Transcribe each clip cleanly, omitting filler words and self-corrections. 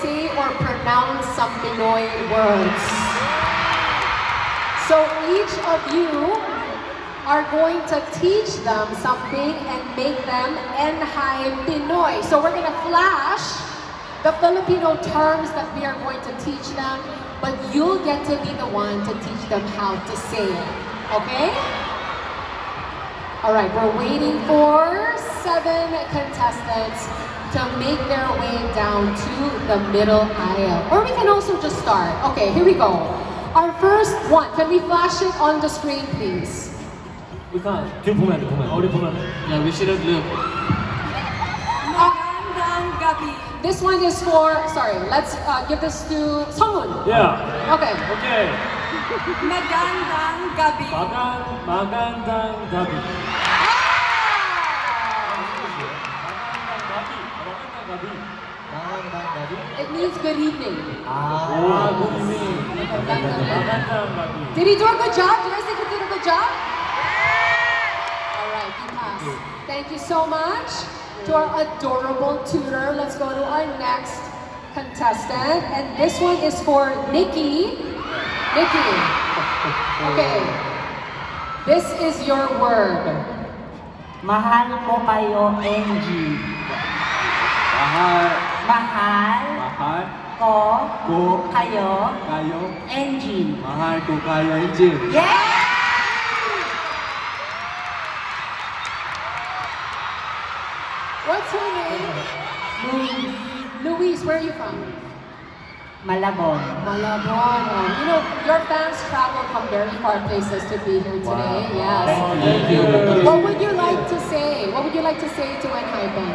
say or pronounce some Pinoy words. So each of you are going to teach them something and make them Enhay Pinoy. So we're gonna flash the Filipino terms that we are going to teach them, but you'll get to be the one to teach them how to say it. Okay? All right, we're waiting for 7 contestants to make their way down to the middle aisle. Or we can also just start. Okay, here we go. Our first one, can we flash it on the screen, please? We can't. 길 보면 돼, 보면. 우리 보면 돼. Yeah, we shouldn't look. Magandang gabi. This one is for, sorry, let's give this to Songun. Yeah. Okay. Okay. Magandang gabi. magandang gabi. It means good evening. good evening. magandang gabi. Did he do a good job? Did I think he did a good job? All right, he passed. Thank you so much to our adorable tutor. Let's go to our next contestant. And this one is for Nikki. Nikki. Okay. This is your word. Mahal ko kayo, Angie. Mahal ko kayo, Angie. mahal ko kayo, Angie. Yeah! What's your name? Luis, where are you from? Malabon. Malabon. You know, your fans travel from very far places to be here today. Yes. Thank you. What would you like to say? What would you like to say to Enhypen?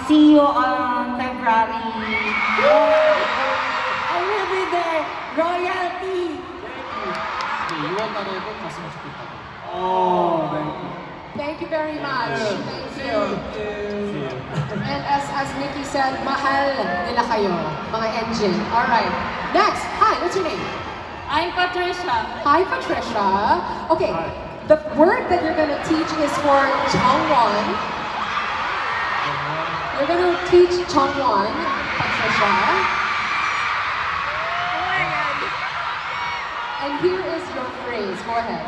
See you on February. I will be there. Royalty. 6월달에 꼭 갔으면 좋겠다고. thank you. Thank you very much. Thank you. And as Nikki said, mahal nila kayo, mga engine. All right. Next. Hi, what's your name? I'm Patricia. Hi, Patricia. Okay. The word that you're going to teach is for Chongwon. You're going to teach Chongwon, Patricia. And here is your phrase. Go ahead.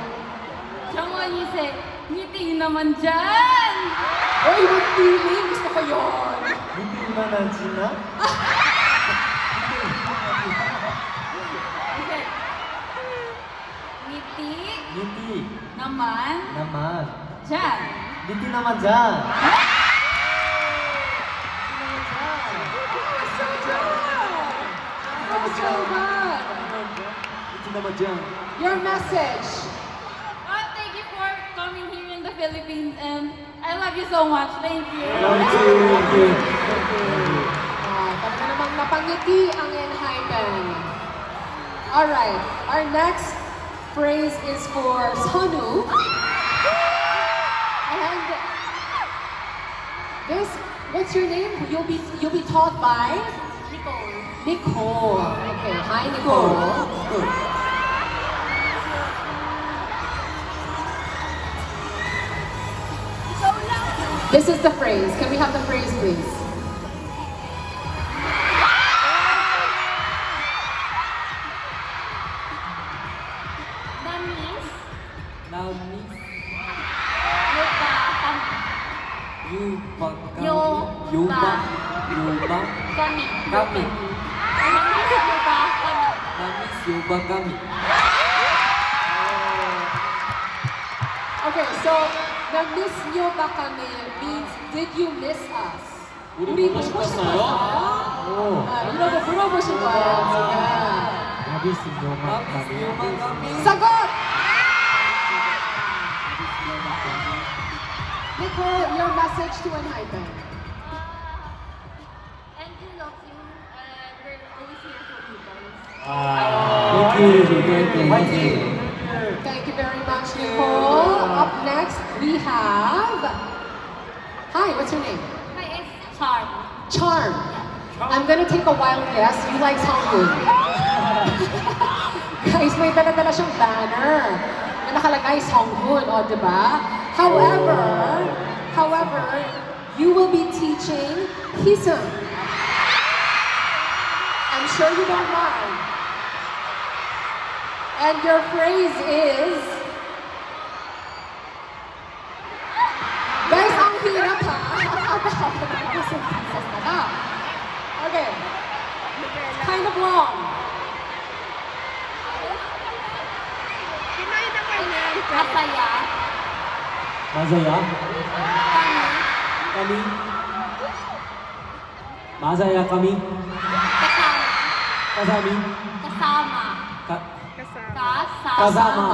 Someone you say, ngiti naman dyan. Oy, what feeling? Gusto ko yun. hindi manansi na? Okay. Ngiti Ngiti naman naman. dyan. Ngiti naman dyan. Oh, so good. Ngiti naman dyan. Your message. Thank you for coming here in the Philippines and I love you so much. Thank you. Thank you. Talaga namang napangiti ang Enhypen. Alright, our next phrase is for Sonu. And this, what's your name? You'll be taught by? Nicole. Nicole. Okay, hi Nicole. Good. This is the phrase. Can we have the phrase, please? Namis. Namis. Yuba. Yuba. Kami. Kami. Namis. Yuba. Kami. Namis yuba kami. Okay, so na-miss nyo ba kami means, did you miss us? 우리 보고 싶었어요? 이런 거 물어보신 거예요, 지금. 나비스 요만 kami. 사got! Nicole, your message to Enhypen. And we love you. And we're always here for you guys. Thank you. Thank you very much, Nicole. Up next, we have... Hi, what's your name? My ex Charm. Charm. I'm gonna take a wild guess. You like Songun. Guys, may dala-dala siyang banner na nakalagay Songun, o diba? However, you will be teaching Hisung. sure you don't mind. And your phrase is... Guys, ang hirap ha. Okay. It's kind of long. Masaya. Masaya? Kami. Kami? Masaya kami? Kasama. Kasami? Kasama. Ka- Kasama. Kasama.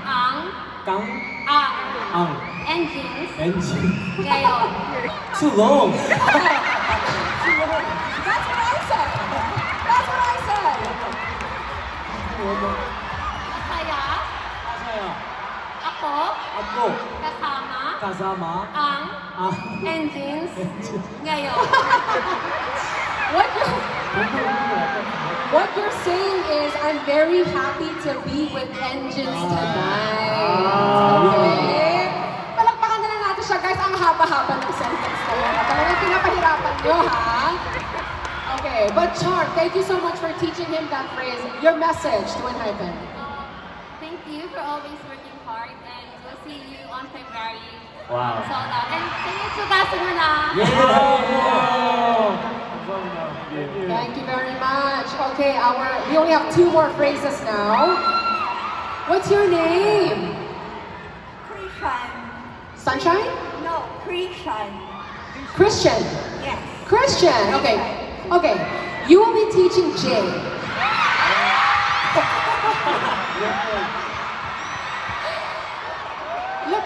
Ang. Kang? Ang. Ang? Engines. Engine? Ngayon. Too long! That's what I said. That's what I said. Masaya. Masaya. Ako. Ako? Kasama. Kasama? Ang. Ang? Engines. Engine? Ngayon. What you're saying is, I'm very happy to be with Engines tonight. Okay? Palakpakan na lang natin siya, guys. Ang haba-haba ng sentence na yun. Talagang pinapahirapan nyo, ha? Okay, but Char, thank you so much for teaching him that phrase. Your message to Enhypen. Thank you for always working hard and we'll see you on February. Wow. So that. And thank you to Customer na. Thank you very much. Okay, we only have 2 more phrases now. What's your name? Christian. Sunshine? No, Christian. Christian. Yes. Christian. Okay. Okay. You will be teaching Jay.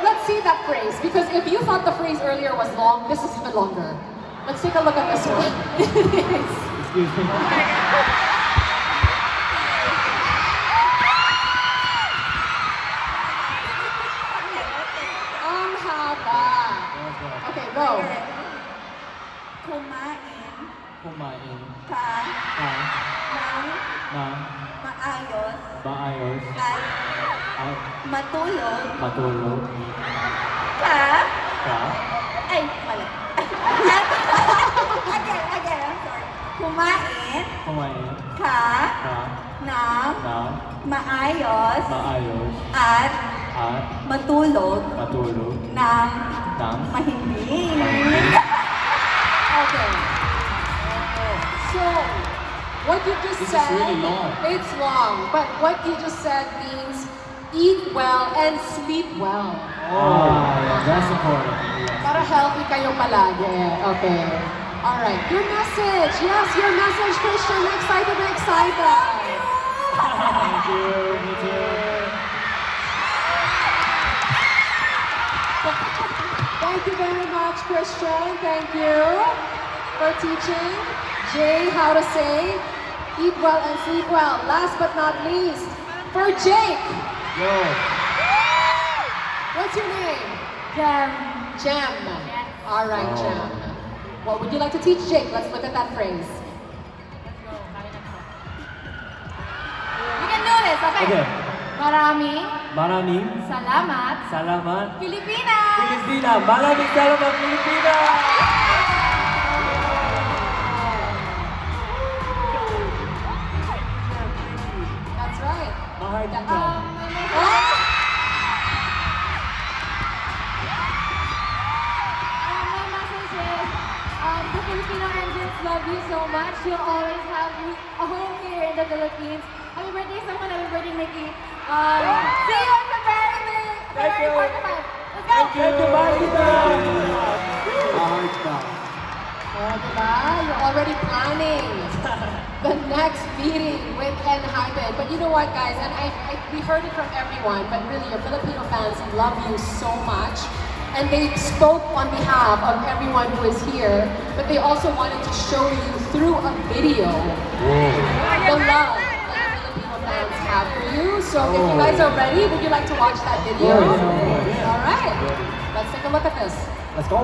Let's see that phrase, because if you thought the phrase earlier was long, this is even longer. Let's take a look at this one. It is. Excuse me. Ang haba. Okay, go. Kumain Kumain ka ka ng ng maayos maayos at at matulog matulog ka. ka Ay, mali. Again, I'm sorry. Kumain kumain ka ka ng ng maayos maayos at at matulog matulog ng ng mahimbing. Okay. So, what you just This is said, really long. it's long, but what you just said means eat well and sleep well. yeah, that's important. Yes. Para healthy kayo palagi. Okay. All right. Your message. Yes, your message, Christian. Excited, excited. Thank you. Me too. Thank you very much, Christian. Thank you for teaching Jay how to say eat well and sleep well. Last but not least, for Jake. Yo. What's your name? Jem. Jem. Yes. All right, Oh. Jem. What would you like to teach Jake? Let's look at that phrase. Let's go. Kaya na to. We can do this, okay? Okay. Maraming Maraming salamat, salamat Pilipinas! Pilipina. Maraming salamat Pilipina. That's right. Mahal kita. My message, Oh! my message is, the Filipino engines love you so much. You'll always have a home here in the Philippines. Happy birthday, someone. Happy birthday, Nikki. See you on February Thank you. 45. Let's go! Thank you, mahal kita. Mahal kita. Oh, diba? You're already planning the next meeting with Enhypen. But you know what, guys? And we heard it from everyone, but really, your Filipino fans love you so much. And they spoke on behalf of everyone who is here, but they also wanted to show you through a video the love that Filipino fans have for you. So if you guys are ready, would you like to watch that video? Of course. All right. Let's take a look at this. Let's go.